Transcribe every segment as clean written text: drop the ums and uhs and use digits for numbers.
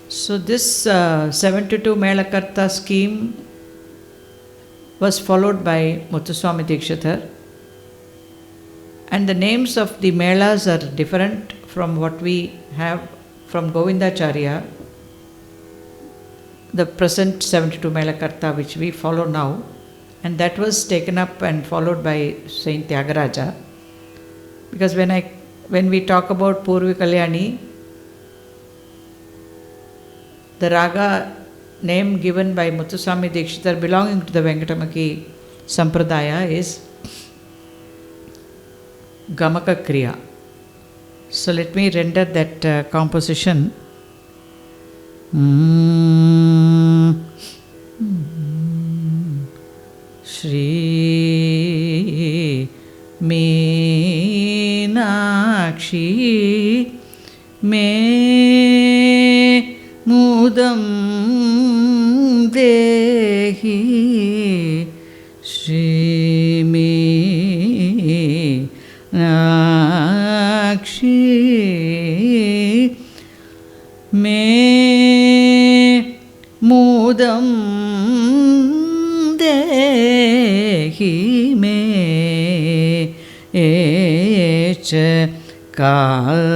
So this 72 Melakarta scheme was followed by Muthuswami Dikshitar, and the names of the melas are different from what we have from Govindacharya, the present 72 Melakarta which we follow now, and that was taken up and followed by Saint Tyagaraja. Because when we talk about Purvi Kalyani, the raga name given by Muthuswami Dikshitar belonging to the Venkatamaki Sampradaya is Gamaka Kriya. So let me render that composition. Shri Meenakshi me Mudam Dehi Shri Meenakshi me Mudam Dehi me Echa Kangi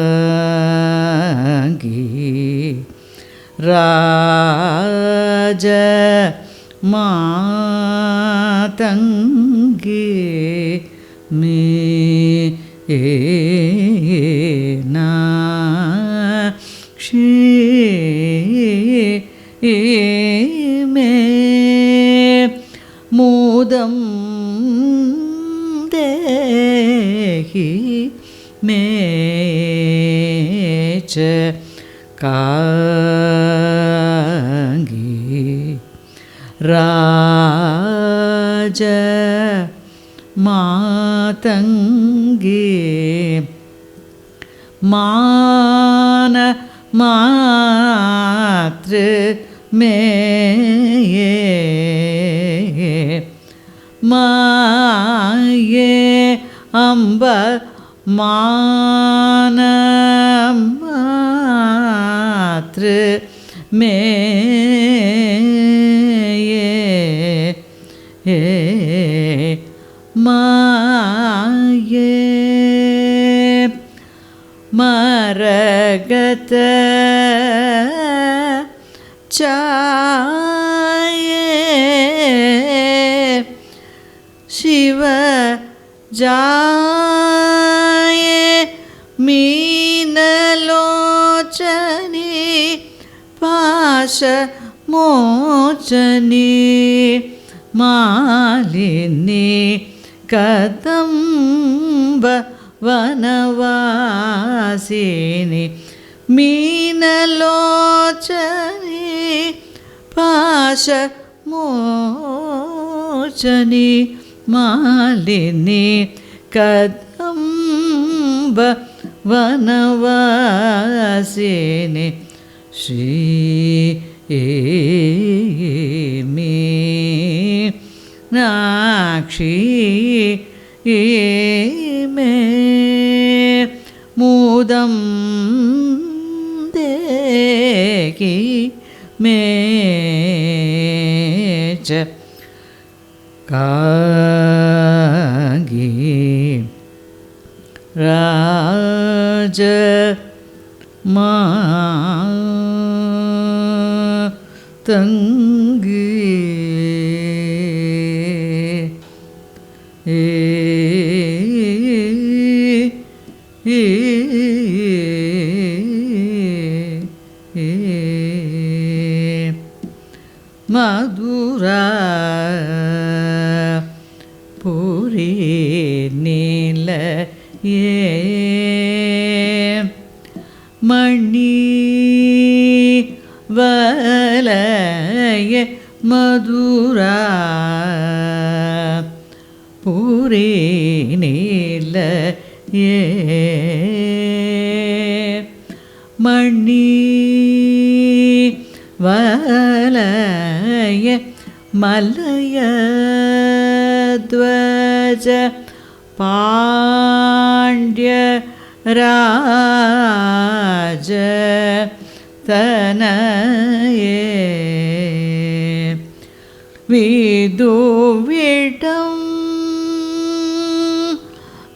Raja Matangi me Nakshi me Mudam Dehi me Cha Kangi Raja Matangi Mana Matra me Maye Amba Mana Matra me Maye Maragata Chaye Shiva Jaye Meenalochani Pasha Mochani Malini Kadamba Vanavasini Meenalochani Pasha Mochani Malini Kadamba Vanavasini Shri Meenakshi me Mudam Dehi me Cha Kangi Raja Matangi Madura Puri Nila Mani Valaya Madura Puri Nila Mani Valaya Malaya Dvaja Pandya Raja Viduvidam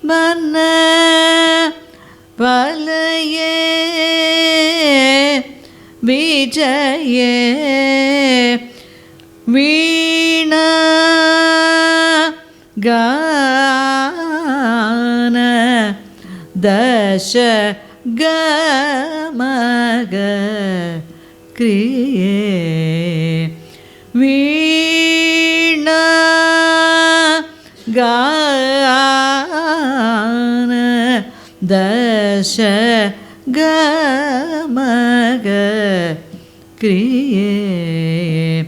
Mana Valaye Vijaye Veena Gana Dasha Gamaga Kriye Veena Gana Dasha Gamaga Kriye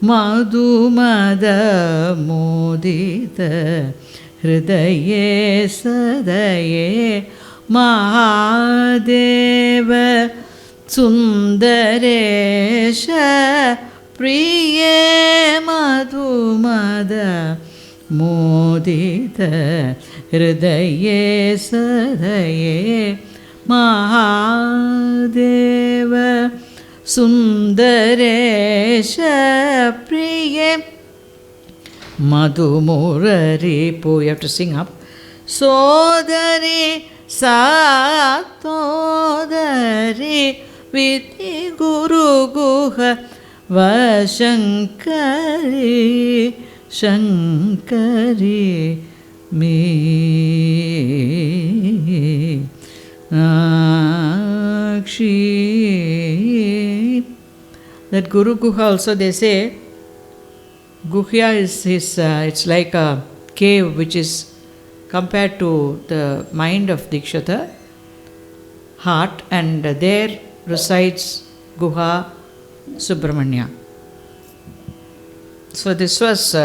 Madhumada Modita Hridaye Sadaye Mahadeva Sundaresha Priye Madhumada Modita Hridaye Sadaye Mahadeva Sundaresha Priye Madhumurari Po. You have to sing up. Sodari Satodari Viti Guru Guha Vashankari Shankari Mi Akshi. That Guru Guha also they say, Guhya is his, it's like a cave which is compared to the mind of Dikshitar, heart, and there resides Guha Subramanya. So this was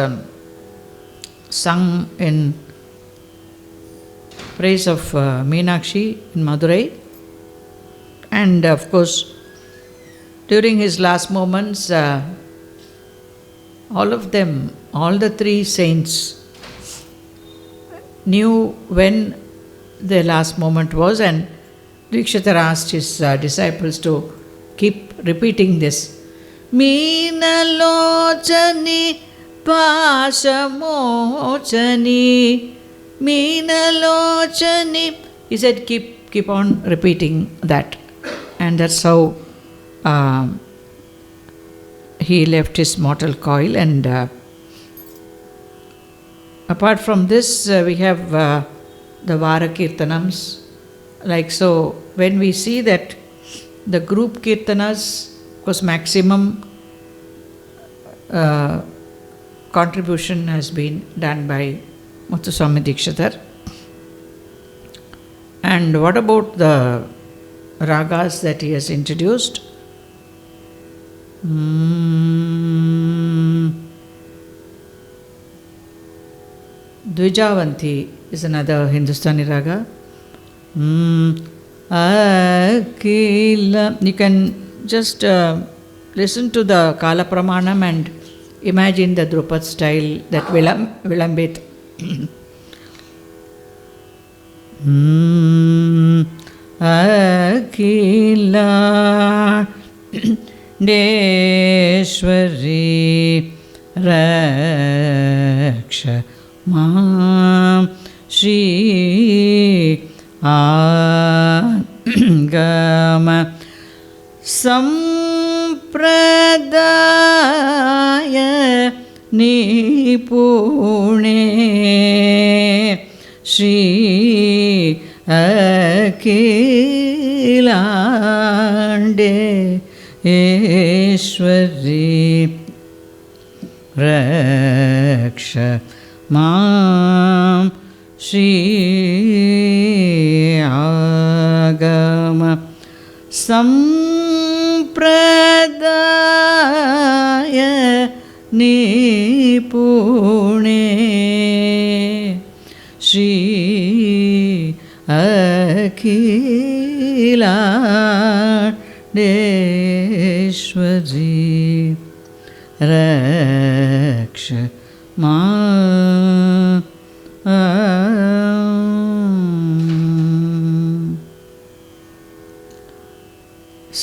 sung in praise of Meenakshi in Madurai, and of course during his last moments all of them, all the three saints knew when their last moment was, and Dikshitar asked his disciples to keep repeating this. Meenalochani Pashamochani Meenalochani. He said keep on repeating that, and that's how he left his mortal coil. And apart from this, we have the Vara Kirtanams. Like so, when we see that the group Kirtanas was maximum contribution has been done by Muthuswami Dikshitar. And what about the ragas that he has introduced? Dvijavanti is another Hindustani raga. Akila. You can just listen to the Kala Pramanam and imagine the Drupad style, that Vilambit. Akila Deshwari Raksha Mam Shri Agama Sampradaya Nipune Shri Akilande Eshwari Raksha Mam Shri Agama Sampradaya Nipune Shri Akhilandeshwari Raksha Ma.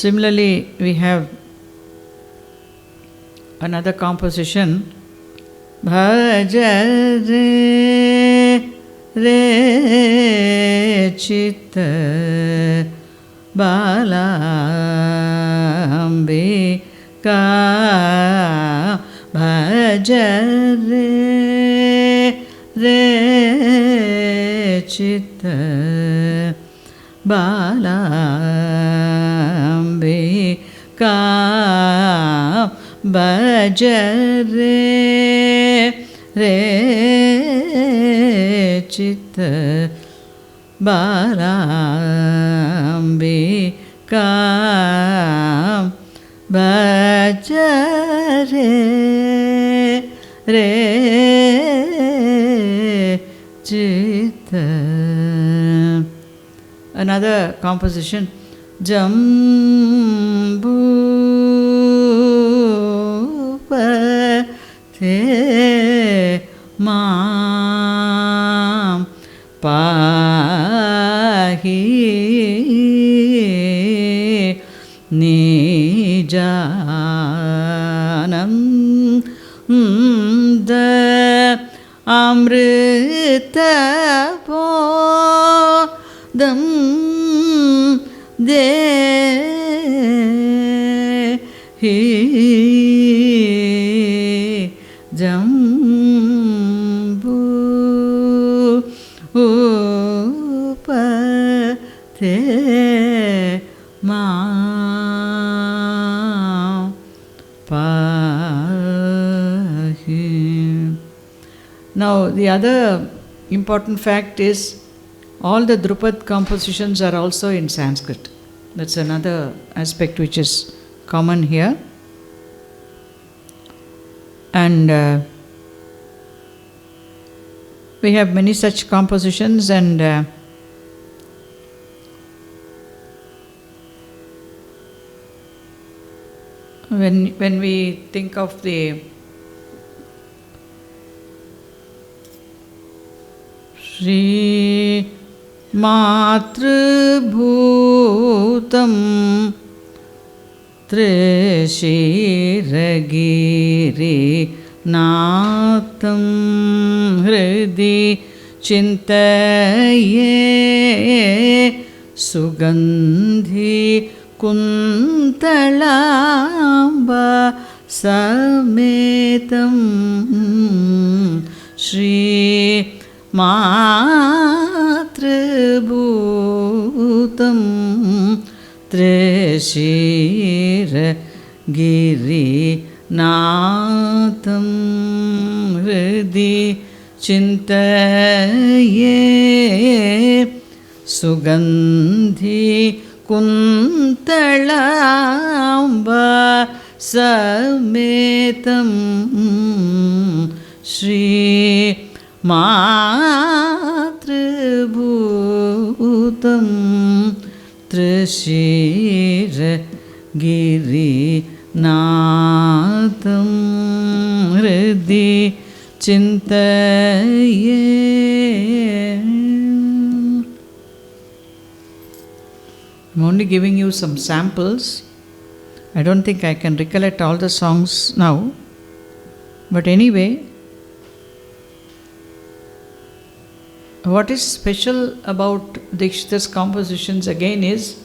Similarly, we have another composition. Bhaja re chitta balambika bhaja re chitta balambika bhaja re chitta balambika bhaja re chitta. Another composition. Jambu te mam pahi nijanam da amrita bodam dehi jambu upate ma pahi. Now the other important fact is all the Drupad compositions are also in Sanskrit. That's another aspect which is common here. And we have many such compositions, and when we think of the Shri Matrubhutam Trishiragiri Natham Hridi Chintaye Sugandhi Kuntalamba Sametam Shri Matrubhutam Trishiragiri Natham Hridi Chintaye Sugandhi Kuntalamba Sametam Shri Matrubhutam Trishiragiri Natham Hridi Chintaye. I'm only giving you some samples. I don't think I can recollect all the songs now. But anyway, what is special about Dikshitar's compositions again is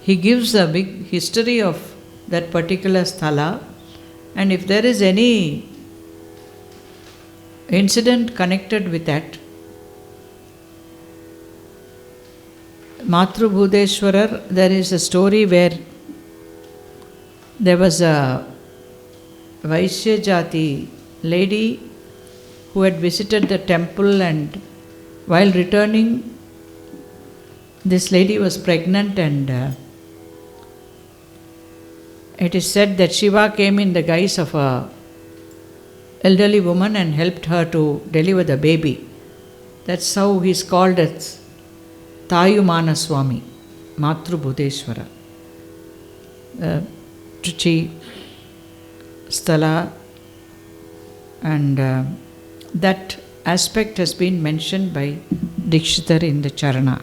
he gives a big history of that particular sthala, and if there is any incident connected with that, Matrubhudeshwarar, there is a story where there was a Vaishya Jati lady who had visited the temple, and while returning, this lady was pregnant, and it is said that Shiva came in the guise of a elderly woman and helped her to deliver the baby. That's how he is called as Tayumana Swami, Matrubhudeshwara. Trichy Sthala, and that aspect has been mentioned by Dikshitar in the Charana.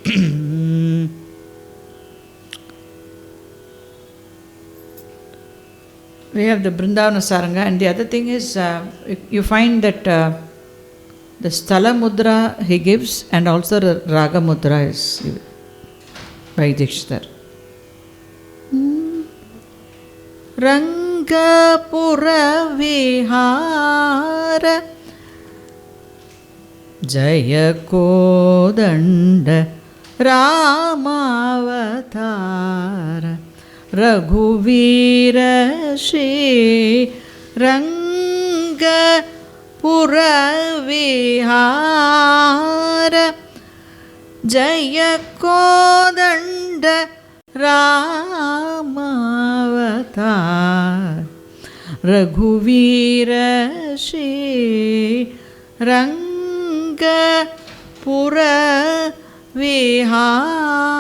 We have the Brindavana Saranga, and the other thing is you find that the Sthala Mudra he gives, and also the Raga Mudra is by Dikshitar. Rangapura Vihara Jaya Kodanda Ramavatara Raghuvira Shri Ranga Pura Vihara Jaya Kodanda Ramavatar Raghuvira Shri Ranga Pura Vihara.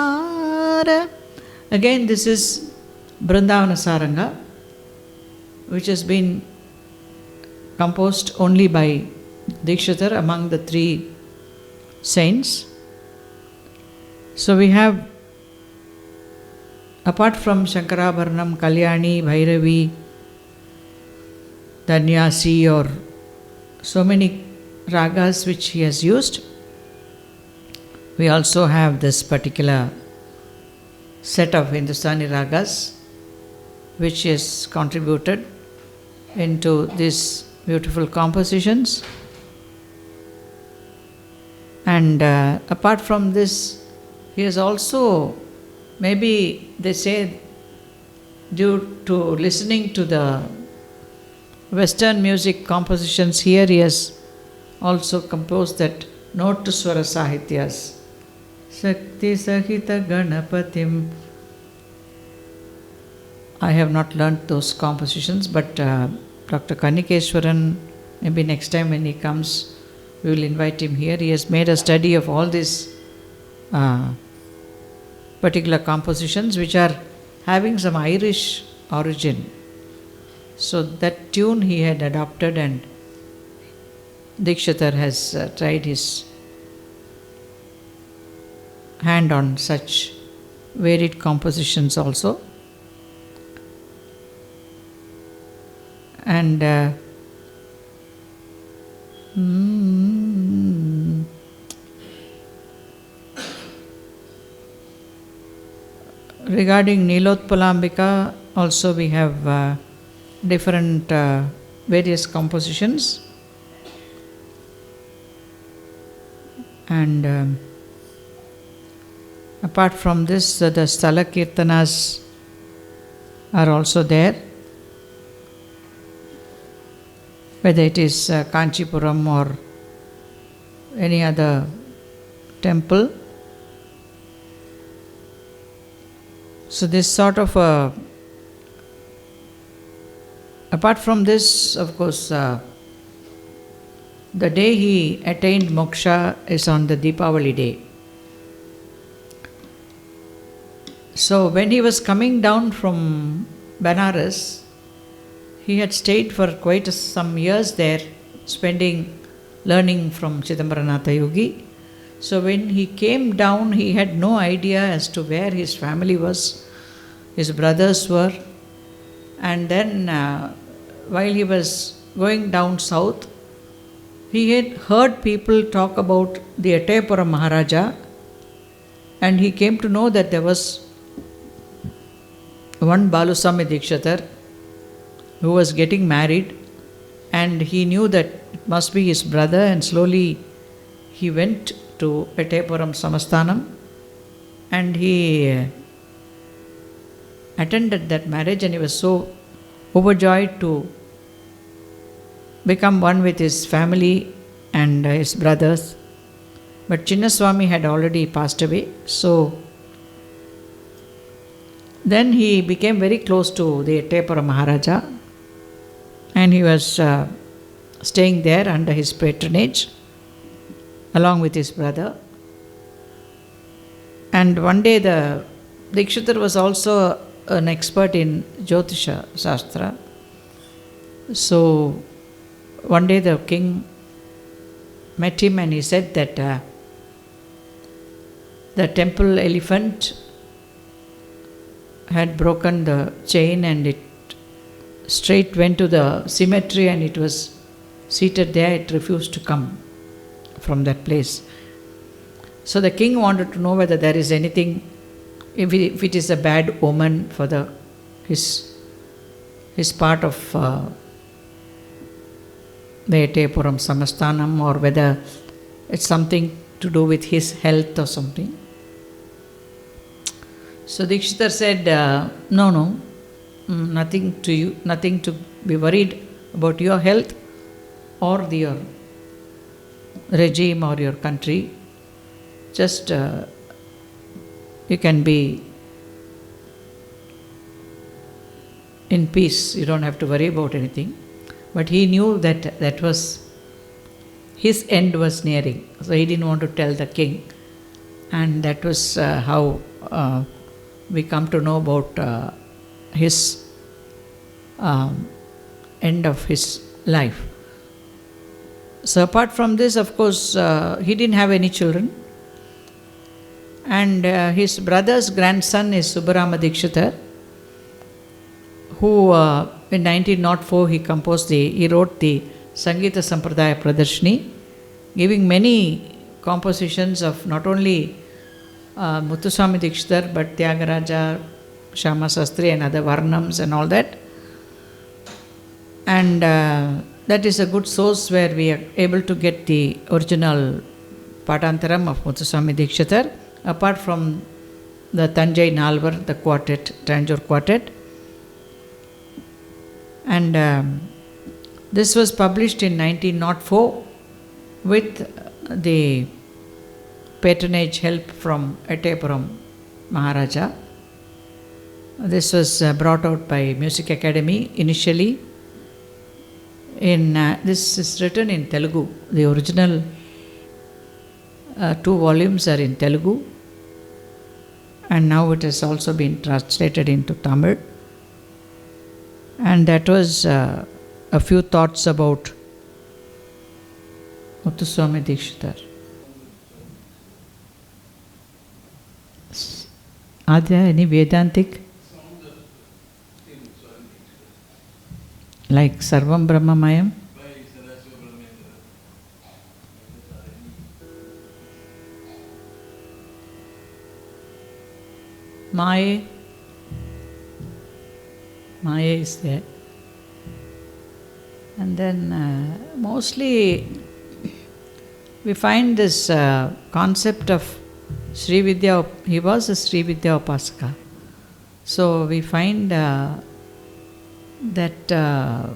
Again, this is Brindavana Saranga, which has been composed only by Dikshitar among the three saints. So we have, apart from Shankarabharanam, Kalyani, Bhairavi, Danyasi, or so many ragas which he has used, we also have this particular set of Hindustani ragas which is contributed into these beautiful compositions. And apart from this, he has also, maybe they say, due to listening to the Western music compositions here, he has also composed that Note to Swara Sahityas. Shakti Sahita Ganapatim. I have not learnt those compositions, but Dr. Kanikeshwaran, maybe next time when he comes, we will invite him here. He has made a study of all these particular compositions which are having some Irish origin. So that tune he had adopted, and Dikshitar has tried his hand on such varied compositions also. And regarding Nilotpalambika also we have different various compositions, and apart from this the Sthala Kirtanas are also there, whether it is Kanchipuram or any other temple. So this sort of apart from this, of course, the day he attained moksha is on the Deepavali day. So when he was coming down from Banaras, he had stayed for quite some years there, learning from Chidambaranatha Yogi. So when he came down, he had no idea as to where his family was, his brothers were. And then while he was going down south, he had heard people talk about the Atayapura Maharaja, and he came to know that there was one Muthuswami Dikshitar who was getting married, and he knew that it must be his brother, and slowly he went to Ettayapuram Samasthanam and he attended that marriage, and he was so overjoyed to become one with his family and his brothers. But Chinnaswami had already passed away, so then he became very close to the Ettayapuram Maharaja, and he was staying there under his patronage along with his brother. And one day the Dikshitar was also an expert in Jyotisha Shastra. So one day the king met him and he said that the temple elephant had broken the chain and it straight went to the cemetery and it was seated there. It refused to come from that place. So the king wanted to know whether there is anything, if it is a bad omen for his part of Vayatayapuram Samasthanam, or whether it's something to do with his health or something. So Dikshitar said, no, nothing to be worried about your health or your regime or your country. Just you can be in peace. You don't have to worry about anything. But he knew that was his end was nearing, so he didn't want to tell the king, and that was how we come to know about his end of his life. So apart from this, of course, he didn't have any children, and his brother's grandson is Subbarama Dikshitar, who in 1904 he wrote the Sangita Sampradaya Pradarshini, giving many compositions of not only Muthuswami Dikshitar but Tyagaraja, Shama Sastri and other Varnams and all that. And that is a good source where we are able to get the original Patantaram of Muthuswami Dikshitar, apart from the Tanjai Nalvar, the quartet, Tanjore quartet. And this was published in 1904 with the patronage help from Ettayapuram Maharaja. This was brought out by Music Academy initially. This is written in Telugu. The original 2 volumes are in Telugu, and now it has also been translated into Tamil. And that was a few thoughts about Muthuswami Dikshitar. Are there any Vedantic? Like Sarvam Brahmamayam? Maya is there. And then mostly we find this concept of Sri Vidya. He was a Sri Vidya Upasaka. So we find that the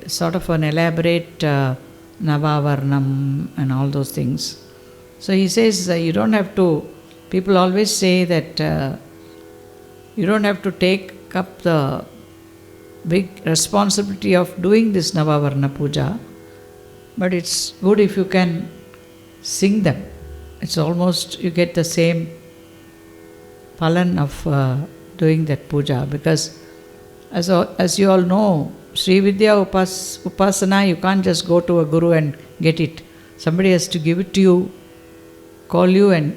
sort of an elaborate Navavarnam and all those things. So he says you don't have to, people always say that you don't have to take up the big responsibility of doing this Navavarna Puja, but it's good if you can sing them. It's almost, you get the same phalan of doing that puja, because as you all know, Sri Vidya Upasana, you can't just go to a guru and get it. Somebody has to give it to you, call you and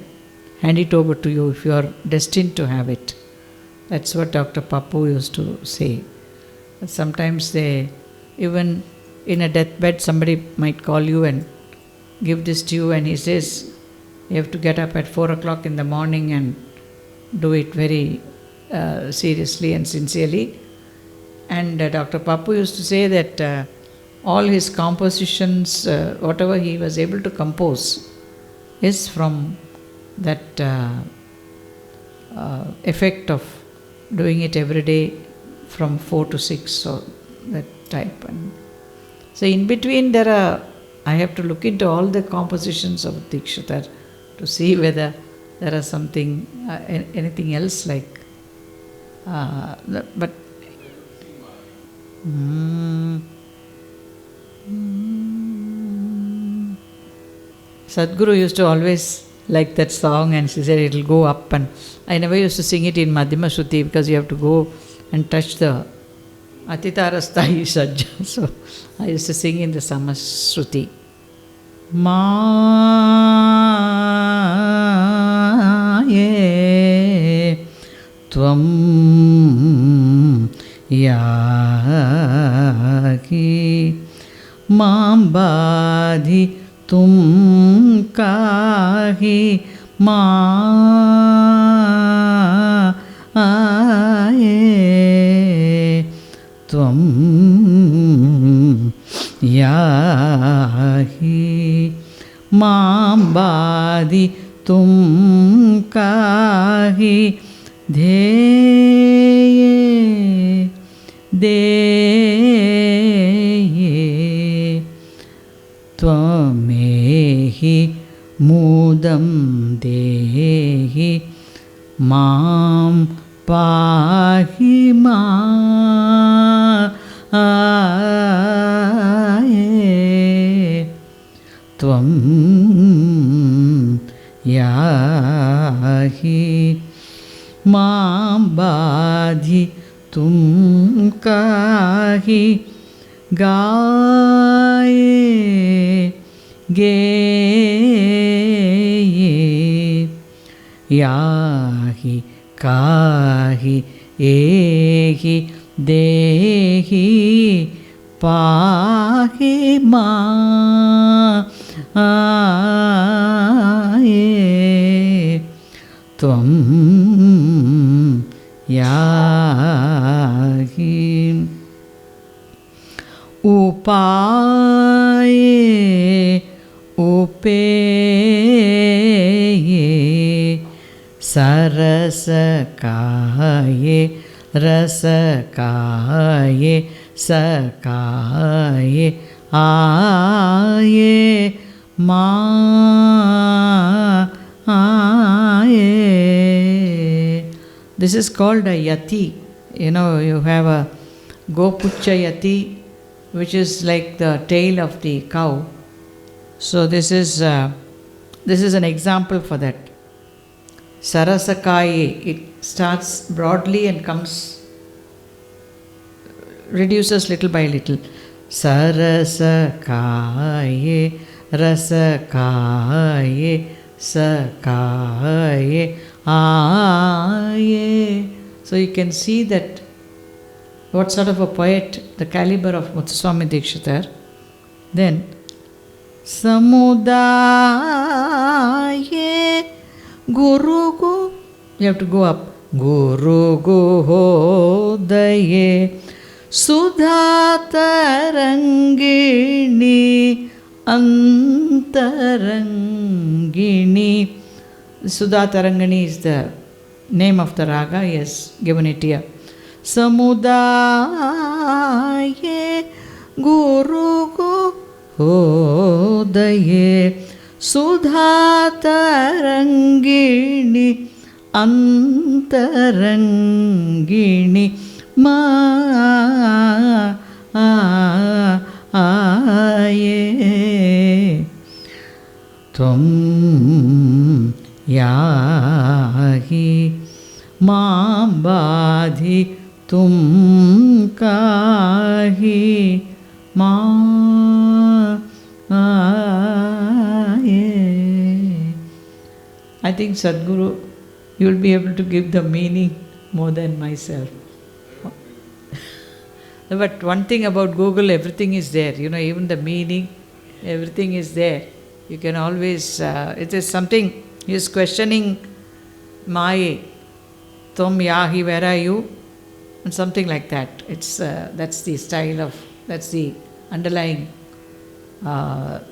hand it over to you if you are destined to have it. That's what Dr. Papu used to say. Sometimes even in a deathbed, somebody might call you and give this to you, and he says, you have to get up at 4 o'clock in the morning and do it very seriously and sincerely. And Dr. Papu used to say that all his compositions, whatever he was able to compose, is from that effect of doing it every day from 4 to 6, so that type. And so in between I have to look into all the compositions of Dikshitar to see whether there are something, anything else like, but Sadhguru used to always like that song, and she said it will go up, and I never used to sing it in Madhyama Shruti because you have to go and touch the Atitarastahi Sajja. So I used to sing in the Samashruti. Ma Tvam yahi mam badhi tum kahi maaye. Tvam yahi mam badhi tum kahi dheye deye. Tvamehi mudam dehi mam pahi maaye. Tvam yahi mam badhi tum kahi gaye geye. Yahi kahi ehi dehi pahi maaye. Tvam yahi upaye upeye sarasakaye rasakaye sakaye aye maaye. This is called a yati. You know, you have a gopucha yati, which is like the tail of the cow. So this is an example for that. Sarasakaye, it starts broadly and reduces little by little. Sarasakaye, rasakaye, sakaye, aye. So you can see that what sort of a poet, the caliber of Muthuswami Dikshitar. Then Samudaye Gurugu, you have to go up. Guruguhodaye Sudhatarangini Antarangini. Sudhatarangini is the name of the raga. He has given it here. Samudaye Guruguhodaye Sudhatarangini Antarangini maaye. Tvam yahi mam badhi tum kahi maaye. I think Sadguru, you will be able to give the meaning more than myself. But one thing about Google, everything is there. You know, even the meaning, everything is there. You can always, it is something, he is questioning Maye. Tom Yahi, where are you? And something like that. It's that's the style of, that's the underlying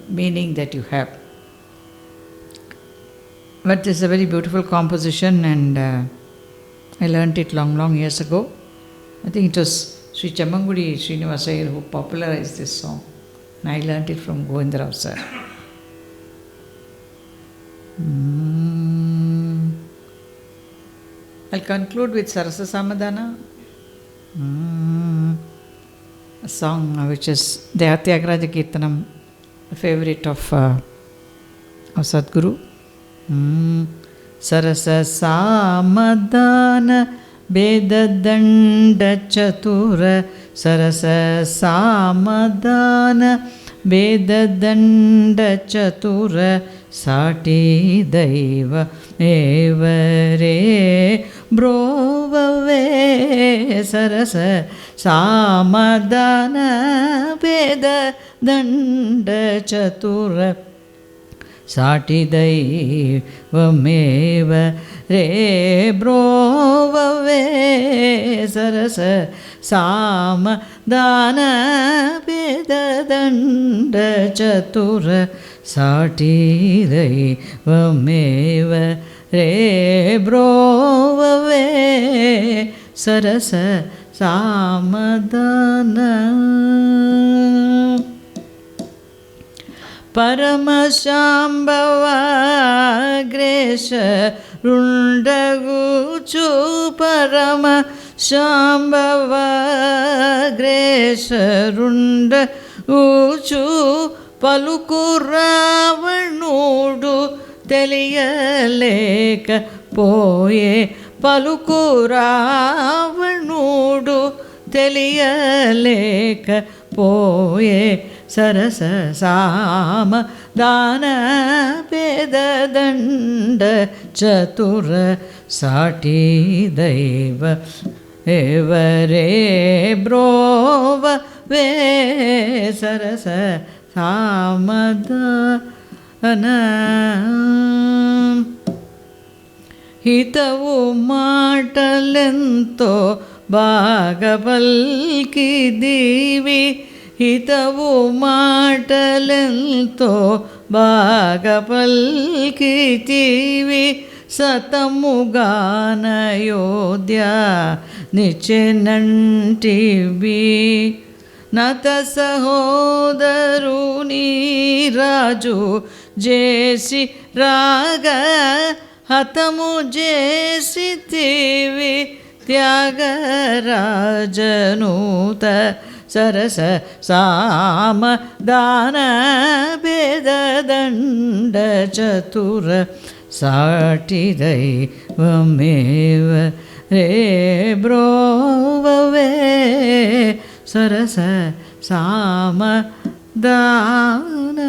meaning that you have. But it's a very beautiful composition, and I learnt it long years ago. I think it was Sri Chemmangudi Srinivasayar who popularized this song. And I learnt it from Govindarao sir. I'll conclude with Sarasa Samadhana, a song which is Dehatyagraja Kirtanam, a favorite of Sadguru. Sarasa Samadhana Vedadanda Chatura, Sarasa Samadhana Vedadanda Chatura, Sati Daiva Evare Brova ಸರಸ ಸಾಮದಾನ ಭೇದ ದಂಡ ಚತುರ ಸಾಟಿ ದೈವಮೇವ ರೇ ಬ್ರೋವವೇ ಸರಸ ಸಾಮ ದಾನ ಭೇದ ದಂಡ ಚತುರ ಸಾಟಿ ದೈವಮೇವ ರೇ ಬ್ರೋವವೇ ಸರಸ ಸಾಮದಾನ ಪರಮಶಾಂಭವಾಗ್ರೇಶ ರುಂಡಗೂಚು ಪರಮ ಶಾಂಭವಾಗ್ರೇಶ ರುಂಡಗೂಚು పలుకు రావణుడు తెలియలేక పోయే పలుకు రావణుడు తెలియలేక పోయే సరస సామ దాన భేద దండ చతుర సాటి దైవ ఎవరే బ్రోవ వే సరస సామదాన హితవు మాటలెంతో బాగా పల్కి దీవి హితవు మాటలెంతో బాగా పల్కితివి సతముగానయోధ్య నిచెనంటివి నత సహోదరుని రాజు చేసి రాగ హతము చేసితివి త్యాగరాజనూత సరస సామ దాన భేద దండ చతుర సాటి దైవమేవ రే బ్రోవవే సరస సామ దాన